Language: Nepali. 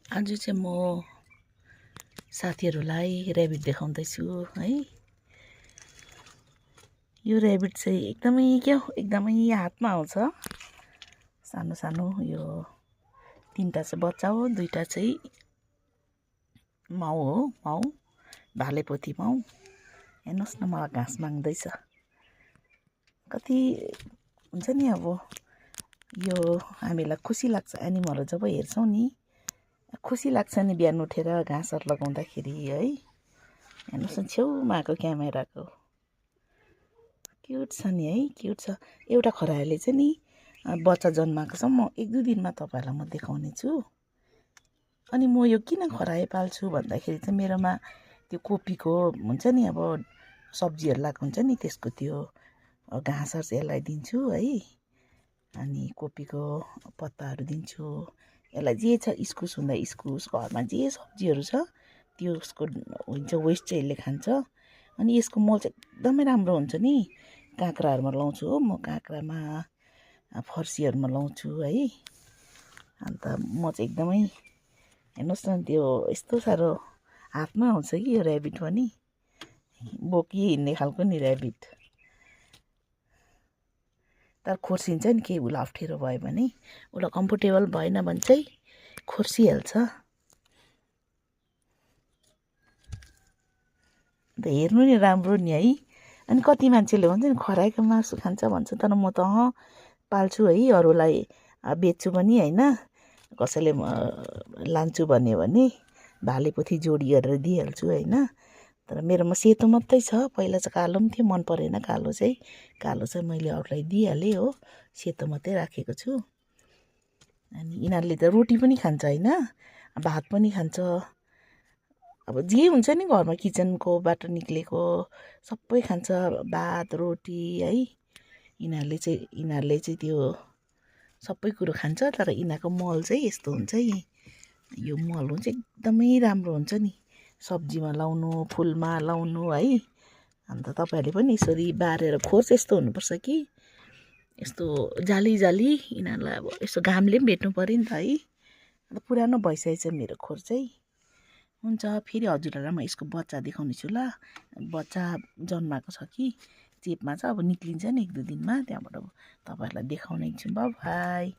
आज चाहिँ म साथीहरूलाई ऱ्याबिट देखाउँदैछु है। यो ऱ्याबिट चाहिँ एकदमै हातमा आउँछ। सानो सानो यो 3टा चाहिँ बच्चा हो, 2टा चाहिँ माउ हो। माउ भालेपोथी माउ। हेर्नुहोस् न मलाई घाँस माग्दैछ। कति हुन्छ नि अब यो हामीलाई खुसी लाग्छ एनिमलहरू जब हेर्छौँ नि, खुसी लाग्छ नि बिहान उठेर घाँसहरू लगाउँदाखेरि है। हेर्नुहोस् न छेउमा आएको क्यामेराको क्युट छ नि है, क्युट छ। एउटा खरायोले चाहिँ नि बच्चा जन्माएको छ। म 1-2 दिनमा तपाईँहरूलाई म देखाउने छु। अनि म यो किन खरायो पाल्छु भन्दाखेरि चाहिँ मेरोमा त्यो कोपीको हुन्छ नि अब सब्जीहरू लगाएको हुन्छ नि, त्यसको त्यो घाँसहरू चाहिँ यसलाई दिन्छु है। अनि कोपीको पत्ताहरू दिन्छु यसलाई। जे छ इस्कुस हुँदा इस्कुस, घरमा जे सब्जीहरू छ त्यसको हुन्छ वेस्ट चाहिँ यसले खान्छ। अनि यसको मल चाहिँ एकदमै राम्रो हुन्छ नि। काँक्राहरूमा लाउँछु हो म, काँक्रामा फर्सीहरूमा लाउँछु है। अन्त म चाहिँ एकदमै हेर्नुहोस् न त्यो यस्तो साह्रो हातमा आउँछ कि यो ऱ्याबिट पनि, बोकी हिँड्ने खालको नि ऱ्याबिट। तर खोर्सिन्छ नि केही उसलाई अप्ठ्यारो भयो भने, उसलाई कम्फोर्टेबल भएन भने चाहिँ खोर्सिहाल्छ। अन्त हेर्नु नि राम्रो नि है। अनि कति मान्छेले भन्छ नि खरायोको मासु खान्छ भन्छ, तर म त पाल्छु है। अरूलाई बेच्छु पनि होइन, कसैले लान्छु भन्यो भने भालेपोथी जोडी गरेर दिइहाल्छु होइन। तर मेरोमा सेतो मात्रै छ। पहिला चाहिँ कालो पनि थियो, मन परेन कालो चाहिँ। कालो चाहिँ मैले अरूलाई दिइहालेँ हो, सेतो मात्रै राखेको छु। अनि यिनीहरूले त रोटी पनि खान्छ होइन, भात पनि खान्छ। अब जे हुन्छ नि घरमा किचनकोबाट निक्लेको सबै खान्छ, भात रोटी है। यिनीहरूले चाहिँ त्यो सबै कुरो खान्छ। तर यिनीहरूको मल चाहिँ यस्तो हुन्छ है। यो मल हुन्छ एकदमै राम्रो हुन्छ नि, सब्जीमा लाउनु, फुलमा लाउनु है। अन्त तपाईँहरूले पनि यसरी बारेर, खोर्स यस्तो हुनुपर्छ कि यस्तो जाली यिनीहरूलाई अब यस्तो घामले पनि भेट्नु पऱ्यो नि त है। अन्त पुरानो भइसकेछ मेरो खोर चाहिँ। हुन्छ, फेरि हजुरहरूलाई म यसको बच्चा देखाउने छु ल। बच्चा जन्माएको छ कि चेपमा छ, अब निक्लिन्छ नि 1-2 दिनमा। त्यहाँबाट तपाईँहरूलाई देखाउने छु। बाई।